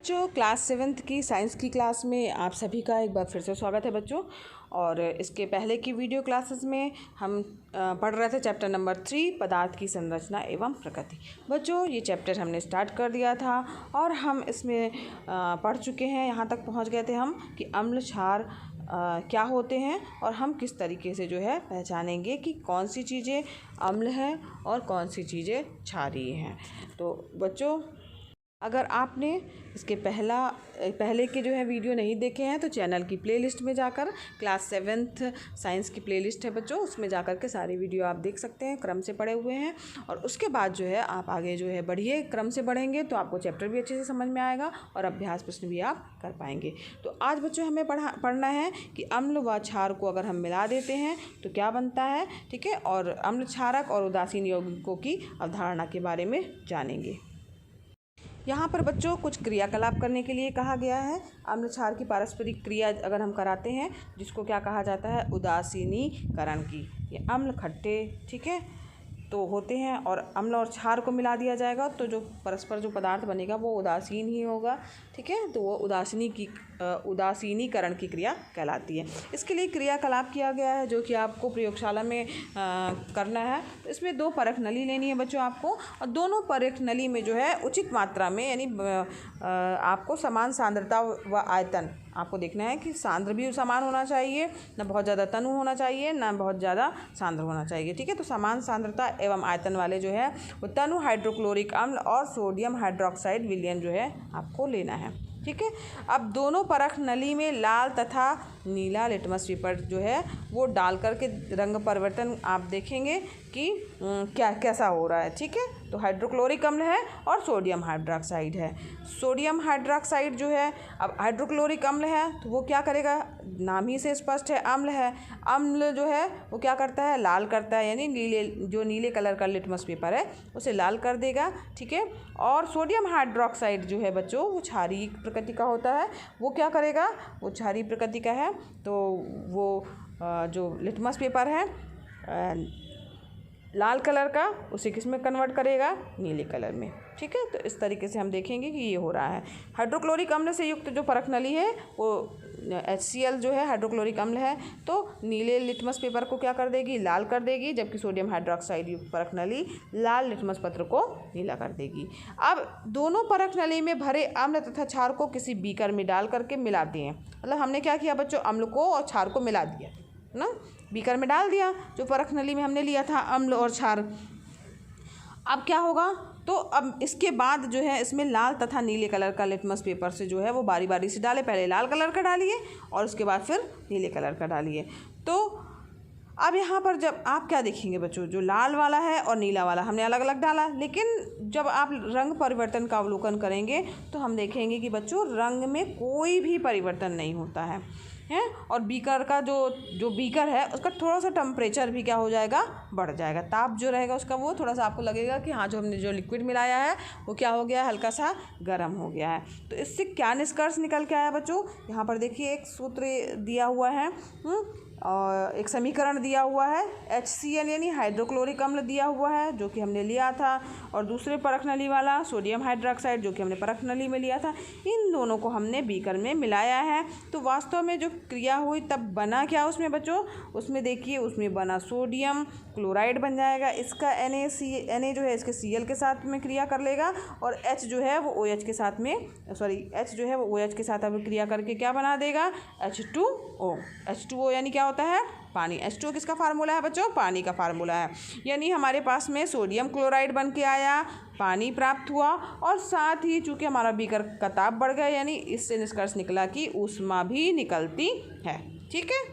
जो class 7th की science की क्लास में आप सभी का एक बार फिर से स्वागत है बच्चों। और इसके पहले की वीडियो क्लासेस में हम पढ़ रहे थे चैप्टर नंबर 3 पदार्थ की संरचना एवं प्रकृति। बच्चों ये चैप्टर हमने स्टार्ट कर दिया था और हम इसमें पढ़ चुके हैं, यहाँ तक पहुँच गए थे हम कि अम्ल क्षार क्या होते हैं और हम किस तरीके से जो है पहचानेंगे कि कौन सी चीज़ें अम्ल हैं और कौन सी चीज़ें क्षारीय हैं। तो बच्चों अगर आपने इसके पहले के जो है वीडियो नहीं देखे हैं तो चैनल की प्लेलिस्ट में जाकर क्लास 7th साइंस की प्लेलिस्ट है बच्चों, उसमें जाकर के सारी वीडियो आप देख सकते हैं, क्रम से पढ़े हुए हैं। और उसके बाद जो है आप आगे जो है बढ़िए, क्रम से बढ़ेंगे तो आपको चैप्टर भी अच्छे से समझ में आएगा और अभ्यास प्रश्न भी आप कर पाएंगे। तो आज बच्चों हमें पढ़ना है कि अम्ल व क्षार को अगर हम मिला देते हैं तो क्या बनता है, ठीक है। और अम्ल क्षारक और उदासीन यौगिकों की अवधारणा के बारे में जानेंगे। यहाँ पर बच्चों कुछ क्रियाकलाप करने के लिए कहा गया है। अम्ल क्षार की पारस्परिक क्रिया अगर हम कराते हैं जिसको क्या कहा जाता है, उदासीनीकरण की। ये अम्ल खट्टे, ठीक है, तो होते हैं और अम्ल और क्षार को मिला दिया जाएगा तो जो परस्पर जो पदार्थ बनेगा वो उदासीन ही होगा, ठीक है। तो वो उदासीनीकरण की क्रिया कहलाती है। इसके लिए क्रियाकलाप किया गया है जो कि आपको प्रयोगशाला में करना है। तो इसमें 2 परख नली लेनी है बच्चों आपको, और दोनों परख नली में जो है उचित मात्रा में यानी आपको समान सांद्रता व आयतन आपको देखना है कि सांद्र भी समान होना चाहिए, ना बहुत ज़्यादा तनु होना चाहिए, ना बहुत ज़्यादा सांद्र होना चाहिए, ठीक है। तो समान सांद्रता एवं आयतन वाले जो है वो तनु हाइड्रोक्लोरिक अम्ल और सोडियम हाइड्रोक्साइड विलयन जो है आपको लेना है, ठीक है। अब दोनों परख नली में लाल तथा नीला लिटमस पेपर जो है वो डाल करके रंग परिवर्तन आप देखेंगे कि कैसा हो रहा है, ठीक है। तो हाइड्रोक्लोरिक अम्ल है और सोडियम हाइड्रोक्साइड है। सोडियम हाइड्रोक्साइड जो है, अब हाइड्रोक्लोरिक अम्ल है तो वो क्या करेगा, नाम ही से स्पष्ट है, अम्ल है। अम्ल जो है वो क्या करता है, लाल करता है, यानी नीले कलर का लिटमस पेपर है उसे लाल कर देगा, ठीक है। और सोडियम हाइड्रोक्साइड जो है बच्चों वो क्षारीय प्रकृति का होता है, वो क्या करेगा, वो क्षारीय प्रकृति का है तो वो जो लिटमस पेपर है लाल कलर का उसे किस में कन्वर्ट करेगा, नीले कलर में, ठीक है। तो इस तरीके से हम देखेंगे कि ये हो रहा है। हाइड्रोक्लोरिक अम्ल से युक्त जो परख नली है वो HCl जो है हाइड्रोक्लोरिक अम्ल है तो नीले लिटमस पेपर को क्या कर देगी, लाल कर देगी, जबकि सोडियम हाइड्रोक्साइड युक्त परख नली लाल लिटमस पत्र को नीला कर देगी। अब दोनों परख नली में भरे अम्ल तथा क्षार को किसी बीकर में डाल करके मिलाते हैं। मतलब हमने क्या किया बच्चों, अम्ल को और क्षार को मिला दिया ना, बीकर में डाल दिया जो परख नली में हमने लिया था अम्ल और क्षार। अब क्या होगा, तो अब इसके बाद जो है इसमें लाल तथा नीले कलर का लिटमस पेपर से जो है वो बारी बारी से डाले, पहले लाल कलर का डालिए और उसके बाद फिर नीले कलर का डालिए। तो अब यहाँ पर जब आप क्या देखेंगे बच्चों, जो लाल वाला है और नीला वाला हमने अलग अलग डाला, लेकिन जब आप रंग परिवर्तन का अवलोकन करेंगे तो हम देखेंगे कि बच्चों रंग में कोई भी परिवर्तन नहीं होता है और बीकर का जो बीकर है उसका थोड़ा सा टेम्परेचर भी क्या हो जाएगा, बढ़ जाएगा। ताप जो रहेगा उसका वो थोड़ा सा आपको लगेगा कि हाँ जो हमने जो लिक्विड मिलाया है वो क्या हो गया है, हल्का सा गर्म हो गया है। तो इससे क्या निष्कर्ष निकल के आया बच्चों, यहाँ पर देखिए एक सूत्र दिया हुआ है और एक समीकरण दिया हुआ है, HCl यानी हाइड्रोक्लोरिक अम्ल दिया हुआ है जो कि हमने लिया था, और दूसरे परख नली वाला सोडियम हाइड्रोक्साइड जो कि हमने परख नली में लिया था। इन दोनों को हमने बीकर में मिलाया है। तो वास्तव में जो क्रिया हुई तब बना क्या उसमें बच्चों, उसमें देखिए उसमें बना सोडियम क्लोराइड बन जाएगा। इसका Na जो है इसके Cl के साथ में क्रिया कर लेगा और H जो है वो OH के साथ में H जो है वो OH के साथ अब क्रिया करके क्या बना देगा, H2O यानी क्या होता है, पानी। H2O किसका फार्मूला है बच्चों, पानी का फार्मूला है। यानी हमारे पास में सोडियम क्लोराइड बन के आया, पानी प्राप्त हुआ और साथ ही चूँकि हमारा बीकर का ताप बढ़ गया यानी इससे निष्कर्ष निकला कि ऊष्मा भी निकलती है, ठीक है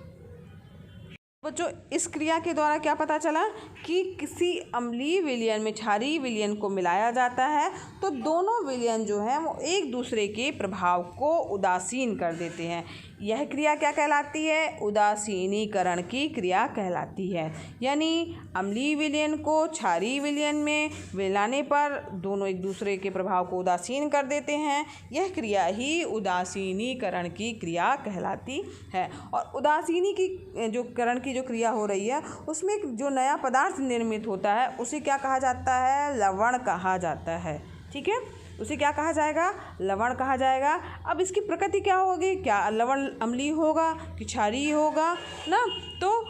बच्चों। इस क्रिया के द्वारा क्या पता चला कि किसी अम्लीय विलयन में क्षारीय विलयन को मिलाया जाता है तो दोनों विलयन जो हैं वो एक दूसरे के प्रभाव को उदासीन कर देते हैं। यह क्रिया क्या कहलाती है, उदासीनीकरण की क्रिया कहलाती है। यानी अम्लीय विलयन को क्षारीय विलयन में मिलाने पर दोनों एक दूसरे के प्रभाव को उदासीन कर देते हैं। यह क्रिया ही उदासीनीकरण की क्रिया कहलाती है। और उदासीनी की जो करण की जो क्रिया हो रही है उसमें जो नया पदार्थ निर्मित होता है उसे क्या कहा जाता है, लवण कहा जाता है, ठीक है। उसे क्या कहा जाएगा, लवण कहा जाएगा। अब इसकी प्रकृति क्या होगी, क्या लवण अम्लीय होगा कि क्षारीय होगा ना। तो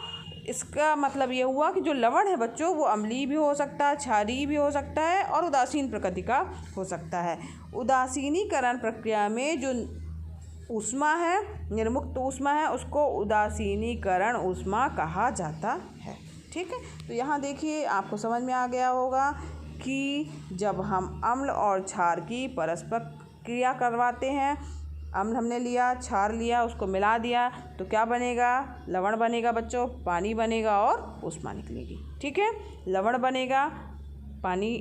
इसका मतलब ये हुआ कि जो लवण है बच्चों वो अम्लीय भी हो सकता है, क्षारीय भी हो सकता है और उदासीन प्रकृति का हो सकता है। उदासीनीकरण प्रक्रिया में जो ऊष्मा है, निर्मुक्त ऊष्मा है, उसको उदासीनीकरण ऊष्मा कहा जाता है। ठीक है, तो यहाँ देखिए आपको समझ में आ गया होगा कि जब हम अम्ल और क्षार की परस्पर क्रिया करवाते हैं, अम्ल हमने लिया, क्षार लिया, उसको मिला दिया तो क्या बनेगा, लवण बनेगा बच्चों, पानी बनेगा और ऊष्मा निकलेगी। ठीक है, लवण बनेगा, पानी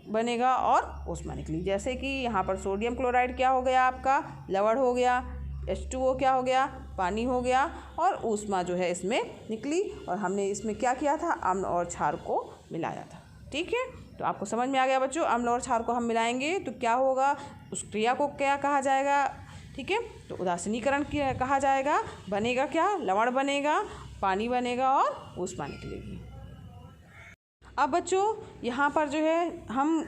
बनेगा और ऊष्मा निकली। जैसे कि यहाँ पर सोडियम क्लोराइड क्या हो गया आपका, लवण हो गया, H2O क्या हो गया, पानी हो गया और ऊष्मा जो है इसमें निकली और हमने इसमें क्या किया था, अम्ल और क्षार को मिलाया था। ठीक है, तो आपको समझ में आ गया बच्चों, अम्ल और क्षार को हम मिलाएंगे तो क्या होगा, उस क्रिया को क्या कहा जाएगा। ठीक है, तो उदासीनीकरण कहा जाएगा, बनेगा क्या, लवण बनेगा, पानी बनेगा और ऊष्मा निकलेगी। अब बच्चों यहाँ पर जो है हम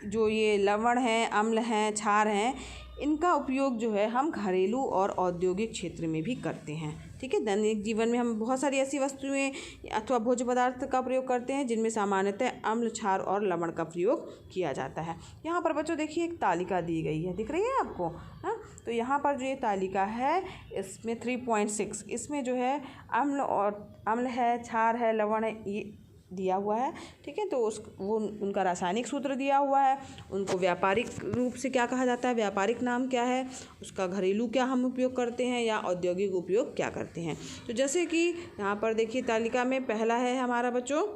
जो ये लवण हैं, अम्ल हैं, क्षार हैं, इनका उपयोग जो है हम घरेलू और औद्योगिक क्षेत्र में भी करते हैं। ठीक है, दैनिक जीवन में हम बहुत सारी ऐसी वस्तुएं अथवा भोज्य पदार्थ का प्रयोग करते हैं जिनमें सामान्यतः अम्ल, क्षार और लवण का प्रयोग किया जाता है। यहाँ पर बच्चों देखिए एक तालिका दी गई है, दिख रही है आपको, हाँ। तो यहाँ पर जो ये तालिका है इसमें 3.6 इसमें जो है अम्ल है, क्षार है, लवण है, ये दिया हुआ है। ठीक है, तो वो उनका रासायनिक सूत्र दिया हुआ है, उनको व्यापारिक रूप से क्या कहा जाता है, व्यापारिक नाम क्या है, उसका घरेलू क्या हम उपयोग करते हैं या औद्योगिक उपयोग क्या करते हैं। तो जैसे कि यहाँ पर देखिए तालिका में पहला है हमारा बच्चों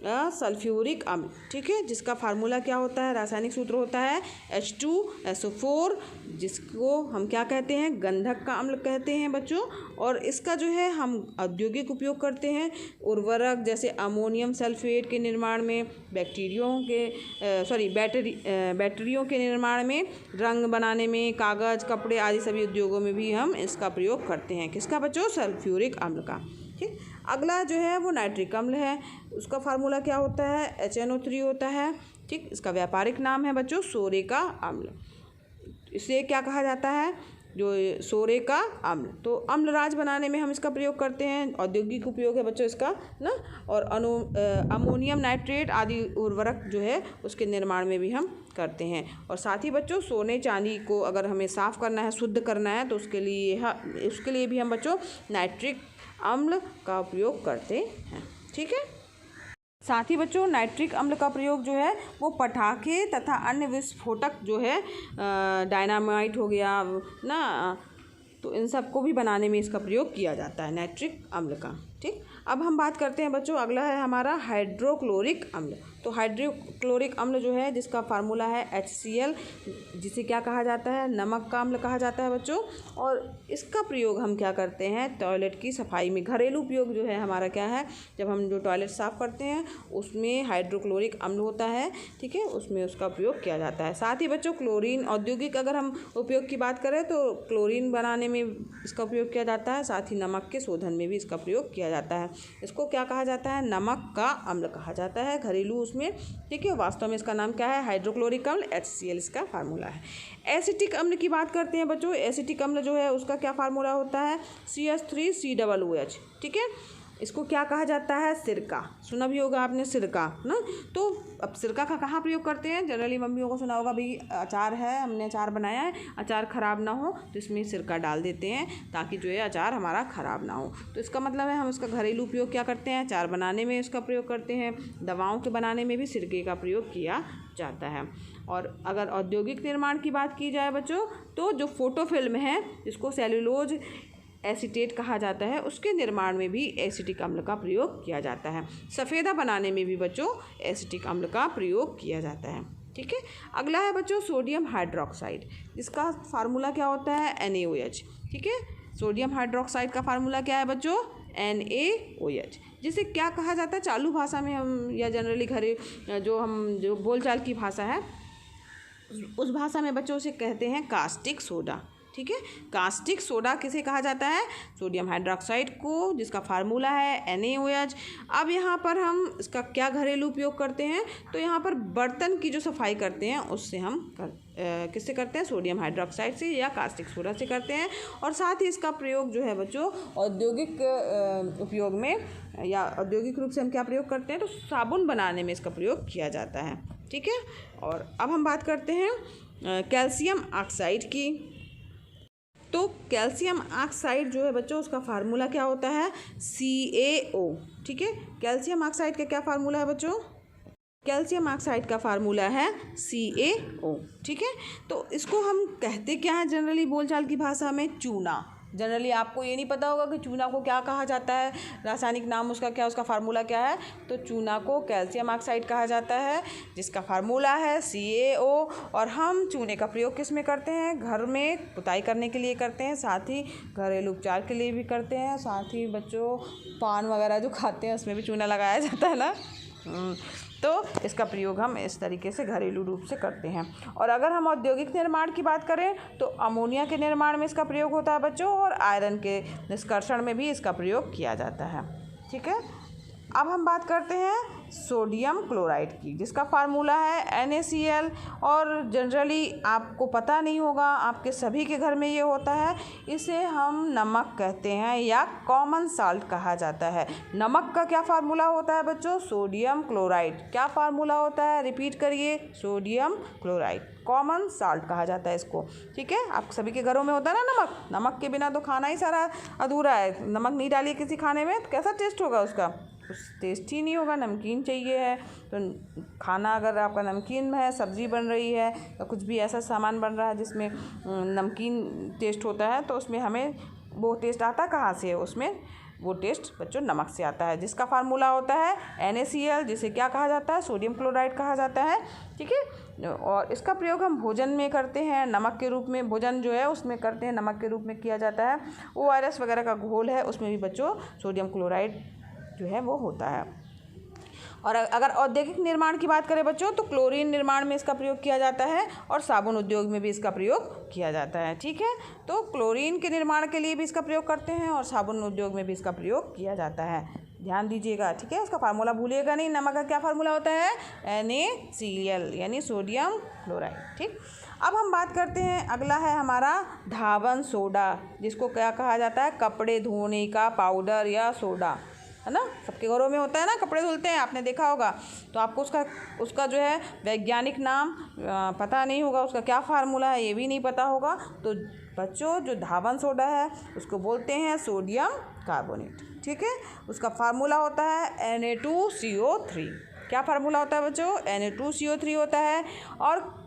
सल्फ्यूरिक अम्ल। ठीक है, जिसका फार्मूला क्या होता है, रासायनिक सूत्र होता है H2SO4, जिसको हम क्या कहते हैं, गंधक का अम्ल कहते हैं बच्चों। और इसका जो है हम औद्योगिक उपयोग करते हैं उर्वरक जैसे अमोनियम सल्फेट के निर्माण में, बैटरियों के निर्माण में, रंग बनाने में, कागज़, कपड़े आदि सभी उद्योगों में भी हम इसका प्रयोग करते हैं। किसका बच्चों, सल्फ्यूरिक अम्ल का। ठीक, अगला जो है वो नाइट्रिक अम्ल है, उसका फार्मूला क्या होता है, HNO3 होता है। ठीक, इसका व्यापारिक नाम है बच्चों सोरे का अम्ल। इसे क्या कहा जाता है, जो सोरे का अम्ल। तो अम्लराज बनाने में हम इसका प्रयोग करते हैं, औद्योगिक उपयोग है बच्चों इसका ना। और अमोनियम नाइट्रेट आदि उर्वरक जो है उसके निर्माण में भी हम करते हैं। और साथ ही बच्चों सोने चांदी को अगर हमें साफ़ करना है, शुद्ध करना है, तो उसके लिए भी हम बच्चों नाइट्रिक अम्ल का उपयोग करते हैं। ठीक है, साथ ही बच्चों नाइट्रिक अम्ल का प्रयोग जो है वो पटाखे तथा अन्य विस्फोटक जो है डायनामाइट हो गया ना, तो इन सब को भी बनाने में इसका प्रयोग किया जाता है नाइट्रिक अम्ल का। ठीक, अब हम बात करते हैं बच्चों, अगला है हमारा हाइड्रोक्लोरिक अम्ल। तो हाइड्रोक्लोरिक अम्ल जो है जिसका फार्मूला है HCl, जिसे क्या कहा जाता है, नमक का अम्ल कहा जाता है बच्चों। और इसका प्रयोग हम क्या करते हैं, टॉयलेट की सफाई में, घरेलू उपयोग जो है हमारा क्या है, जब हम जो टॉयलेट साफ़ करते हैं उसमें हाइड्रोक्लोरिक अम्ल होता है। ठीक है, उसमें उसका प्रयोग किया जाता है। साथ ही बच्चों क्लोरीन, औद्योगिक अगर हम उपयोग की बात करें तो क्लोरीन बनाने में इसका उपयोग किया जाता है। साथ ही नमक के शोधन में भी इसका प्रयोग किया जाता है। इसको क्या कहा जाता है, नमक का अम्ल कहा जाता है घरेलू उसमें। ठीक है, वास्तव में इसका नाम क्या है, हाइड्रोक्लोरिक अम्ल, HCl इसका फार्मूला है। एसिटिक अम्ल की बात करते हैं बच्चों, एसिटिक अम्ल जो है उसका क्या फार्मूला होता है, CH3COOH। ठीक है, इसको क्या कहा जाता है, सिरका, सुना भी होगा आपने सिरका ना। तो अब सिरका का कहाँ प्रयोग करते हैं, जनरली मम्मियों को सुना होगा, भाई अचार है, हमने अचार बनाया है, अचार ख़राब ना हो तो इसमें सिरका डाल देते हैं ताकि जो है अचार हमारा ख़राब ना हो। तो इसका मतलब है हम इसका घरेलू उपयोग क्या करते हैं, अचार बनाने में इसका प्रयोग करते हैं, दवाओं के बनाने में भी सिरके का प्रयोग किया जाता है। और अगर औद्योगिक निर्माण की बात की जाए बच्चों, तो जो फोटो फिल्म है जिसको सेल्यूलोज एसीटेट कहा जाता है, उसके निर्माण में भी एसिटिक अम्ल का प्रयोग किया जाता है। सफ़ेदा बनाने में भी बच्चों एसिटिक अम्ल का प्रयोग किया जाता है। ठीक है, अगला है बच्चों सोडियम हाइड्रोक्साइड, जिसका फार्मूला क्या होता है, NaOH। ठीक है, सोडियम हाइड्रोक्साइड का फार्मूला क्या है बच्चों, NaOH, जिसे क्या कहा जाता है चालू भाषा में हम, या जनरली जो बोलचाल की भाषा है उस भाषा में बच्चों उसे कहते हैं कास्टिक सोडा। ठीक है। कास्टिक सोडा किसे कहा जाता है? सोडियम हाइड्रोक्साइड को, जिसका फार्मूला है NaOH। अब यहाँ पर हम इसका क्या घरेलू उपयोग करते हैं? तो यहाँ पर बर्तन की जो सफाई करते हैं उससे हम किससे करते हैं? सोडियम हाइड्रोक्साइड से या कास्टिक सोडा से करते हैं। और साथ ही इसका प्रयोग जो है बच्चों औद्योगिक उपयोग में या औद्योगिक रूप से हम क्या प्रयोग करते हैं? तो साबुन बनाने में इसका प्रयोग किया जाता है, ठीक है। और अब हम बात करते हैं कैल्शियम ऑक्साइड की। तो कैल्शियम ऑक्साइड जो है बच्चों उसका फार्मूला क्या होता है? CaO, ठीक है। कैल्शियम ऑक्साइड का क्या फार्मूला है बच्चों? कैल्शियम ऑक्साइड का फार्मूला है CaO, ठीक है। तो इसको हम कहते क्या है जनरली बोलचाल की भाषा में? चूना। जनरली आपको ये नहीं पता होगा कि चूना को क्या कहा जाता है, रासायनिक नाम उसका क्या, उसका फार्मूला क्या है। तो चूना को कैल्शियम ऑक्साइड कहा जाता है, जिसका फार्मूला है CaO। और हम चूने का प्रयोग किस में करते हैं? घर में पुताई करने के लिए करते हैं, साथ ही घरेलू उपचार के लिए भी करते हैं, साथ ही बच्चों पान वगैरह जो खाते हैं उसमें भी चूना लगाया जाता है ना। तो इसका प्रयोग हम इस तरीके से घरेलू रूप से करते हैं। और अगर हम औद्योगिक निर्माण की बात करें तो अमोनिया के निर्माण में इसका प्रयोग होता है बच्चों, और आयरन के निष्कर्षण में भी इसका प्रयोग किया जाता है, ठीक है। अब हम बात करते हैं सोडियम क्लोराइड की, जिसका फार्मूला है NaCl। और जनरली आपको पता नहीं होगा, आपके सभी के घर में ये होता है। इसे हम नमक कहते हैं या कॉमन साल्ट कहा जाता है। नमक का क्या फार्मूला होता है बच्चों? Sodium chloride. क्या फार्मूला होता है? रिपीट करिए, सोडियम क्लोराइड। कॉमन साल्ट कहा जाता है इसको, ठीक है। आप सभी के घरों में होता है ना नमक। नमक के बिना तो खाना ही सारा अधूरा है। नमक नहीं डालिए किसी खाने में तो कैसा टेस्ट होगा उसका? कुछ टेस्ट ही नहीं होगा। नमकीन चाहिए है तो खाना अगर आपका नमकीन है, सब्ज़ी बन रही है या कुछ भी ऐसा सामान बन रहा है जिसमें नमकीन टेस्ट होता है, तो उसमें हमें वो टेस्ट आता कहाँ से है? उसमें वो टेस्ट बच्चों नमक से आता है, जिसका फार्मूला होता है NaCl, जिसे क्या कहा जाता है? सोडियम क्लोराइड कहा जाता है, ठीक है। और इसका प्रयोग हम भोजन में करते हैं, नमक के रूप में। भोजन जो है उसमें करते हैं, नमक के रूप में किया जाता है। ORS वगैरह का घोल है उसमें भी बच्चों सोडियम क्लोराइड जो है वो होता है। और अगर औद्योगिक निर्माण की बात करें बच्चों तो क्लोरीन निर्माण में इसका प्रयोग किया जाता है, और साबुन उद्योग में भी इसका प्रयोग किया जाता है, ठीक है। तो क्लोरीन के निर्माण के लिए भी इसका प्रयोग करते हैं और साबुन उद्योग में भी इसका प्रयोग किया जाता है। ध्यान दीजिएगा, ठीक है। इसका फार्मूला भूलिएगा नहीं। नमक का क्या फार्मूला होता है? NaCl यानी सोडियम क्लोराइड, ठीक। अब हम बात करते हैं, अगला है हमारा धावन सोडा, जिसको क्या कहा जाता है? कपड़े धोने का पाउडर या सोडा, है ना। सबके घरों में होता है ना, कपड़े धुलते हैं, आपने देखा होगा। तो आपको उसका जो है वैज्ञानिक नाम पता नहीं होगा, उसका क्या फार्मूला है ये भी नहीं पता होगा। तो बच्चों जो धावन सोडा है उसको बोलते हैं सोडियम कार्बोनेट, ठीक है। उसका फार्मूला होता है Na2CO3। क्या फार्मूला होता है बच्चों? Na2CO3 होता है। और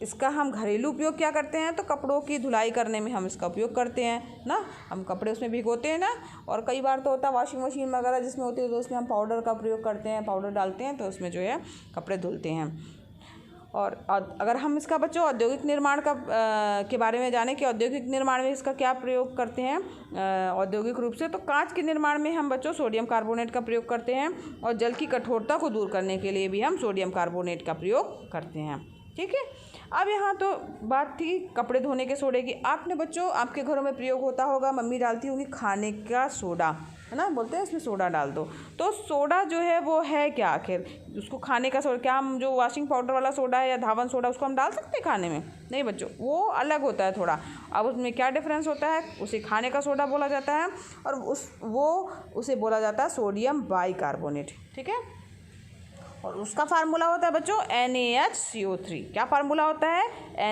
इसका हम घरेलू उपयोग क्या करते हैं? तो कपड़ों की धुलाई करने में हम इसका उपयोग करते हैं ना। हम कपड़े उसमें भिगोते हैं ना, और कई बार तो होता है वॉशिंग मशीन वगैरह जिसमें होती है तो उसमें हम पाउडर का प्रयोग करते हैं, पाउडर डालते हैं तो उसमें जो है कपड़े धुलते हैं। और अगर हम इसका बच्चों औद्योगिक निर्माण का के बारे में जाने कि औद्योगिक निर्माण में इसका क्या प्रयोग करते हैं औद्योगिक रूप से, तो कांच के निर्माण में हम बच्चों सोडियम कार्बोनेट का प्रयोग करते हैं, और जल की कठोरता को दूर करने के लिए भी हम सोडियम कार्बोनेट का प्रयोग करते हैं, ठीक है। अब यहाँ तो बात थी कपड़े धोने के सोडे की। आपने बच्चों आपके घरों में प्रयोग होता होगा, मम्मी डालती होंगी खाने का सोडा, है ना, बोलते हैं इसमें सोडा डाल दो। तो सोडा जो है वो है क्या आखिर? उसको खाने का सोडा, क्या हम जो वॉशिंग पाउडर वाला सोडा है या धावन सोडा उसको हम डाल सकते हैं खाने में? नहीं बच्चों, वो अलग होता है थोड़ा। अब उसमें क्या डिफरेंस होता है? उसे खाने का सोडा बोला जाता है और उसे बोला जाता है सोडियम बाइकार्बोनेट, ठीक है। और उसका फार्मूला होता है बच्चों NaHCO3। क्या फार्मूला होता है?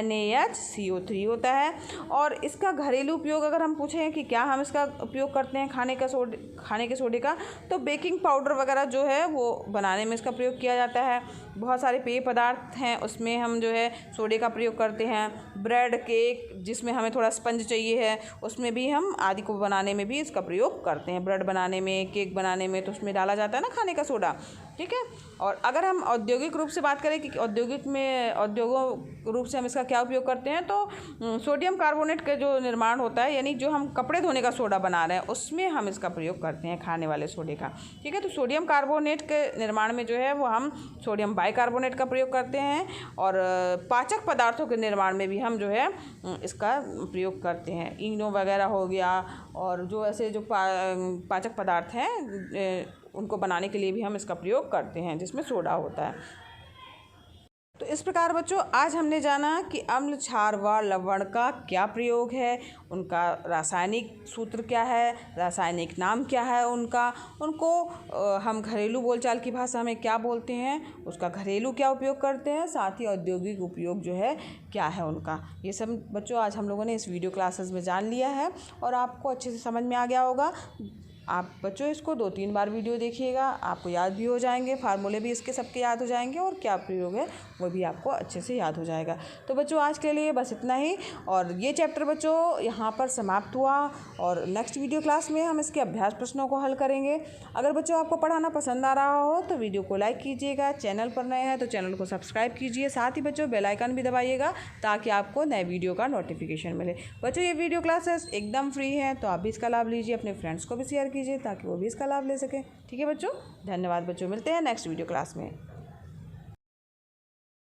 NaHCO3 होता है। और इसका घरेलू उपयोग अगर हम पूछें कि क्या हम इसका उपयोग करते हैं खाने के सोडे का, तो बेकिंग पाउडर वगैरह जो है वो बनाने में इसका प्रयोग किया जाता है। बहुत सारे पेय पदार्थ हैं उसमें हम जो है सोडे का प्रयोग करते हैं। ब्रेड, केक जिसमें हमें थोड़ा स्पंज चाहिए है उसमें भी हम आदि को बनाने में भी इसका प्रयोग करते हैं। ब्रेड बनाने में, केक बनाने में तो उसमें डाला जाता है ना खाने का सोडा, ठीक है। और अगर हम औद्योगिक रूप से बात करें कि औद्योगों रूप से हम इसका क्या उपयोग करते हैं, तो सोडियम कार्बोनेट का जो निर्माण होता है, यानी जो हम कपड़े धोने का सोडा बना रहे हैं उसमें हम इसका प्रयोग करते हैं खाने वाले सोडे का, ठीक है। तो सोडियम कार्बोनेट के निर्माण में जो है वो हम सोडियम बाइकार्बोनेट का प्रयोग करते हैं। और पाचक पदार्थों के निर्माण में भी हम जो है इसका प्रयोग करते हैं। इनो वगैरह हो गया और जो ऐसे जो पाचक पदार्थ हैं उनको बनाने के लिए भी हम इसका प्रयोग करते हैं, जिसमें सोडा होता है। तो इस प्रकार बच्चों आज हमने जाना कि अम्ल, क्षार व लवण का क्या प्रयोग है, उनका रासायनिक सूत्र क्या है, रासायनिक नाम क्या है उनको हम घरेलू बोलचाल की भाषा में क्या बोलते हैं, उसका घरेलू क्या उपयोग करते हैं, साथ ही औद्योगिक उपयोग जो है क्या है उनका। ये सब बच्चों आज हम लोगों ने इस वीडियो क्लासेस में जान लिया है और आपको अच्छे से समझ में आ गया होगा। आप बच्चों इसको 2-3 बार वीडियो देखिएगा, आपको याद भी हो जाएंगे, फार्मूले भी इसके सबके याद हो जाएंगे और क्या प्रयोग है वो भी आपको अच्छे से याद हो जाएगा। तो बच्चों आज के लिए बस इतना ही और ये चैप्टर बच्चों यहाँ पर समाप्त हुआ और नेक्स्ट वीडियो क्लास में हम इसके अभ्यास प्रश्नों को हल करेंगे। अगर बच्चों आपको पढ़ाना पसंद आ रहा हो तो वीडियो को लाइक कीजिएगा, चैनल पर नए हैं तो चैनल को सब्सक्राइब कीजिए, साथ ही बच्चों बेल आइकन भी दबाइएगा ताकि आपको नए वीडियो का नोटिफिकेशन मिले। बच्चों ये वीडियो क्लासेस एकदम फ्री है तो आप भी इसका लाभ लीजिए, अपने फ्रेंड्स को भी शेयर कीजिए ताकि वो भी इसका लाभ ले सकें। ठीक है बच्चों, धन्यवाद बच्चों, मिलते हैं नेक्स्ट वीडियो क्लास में।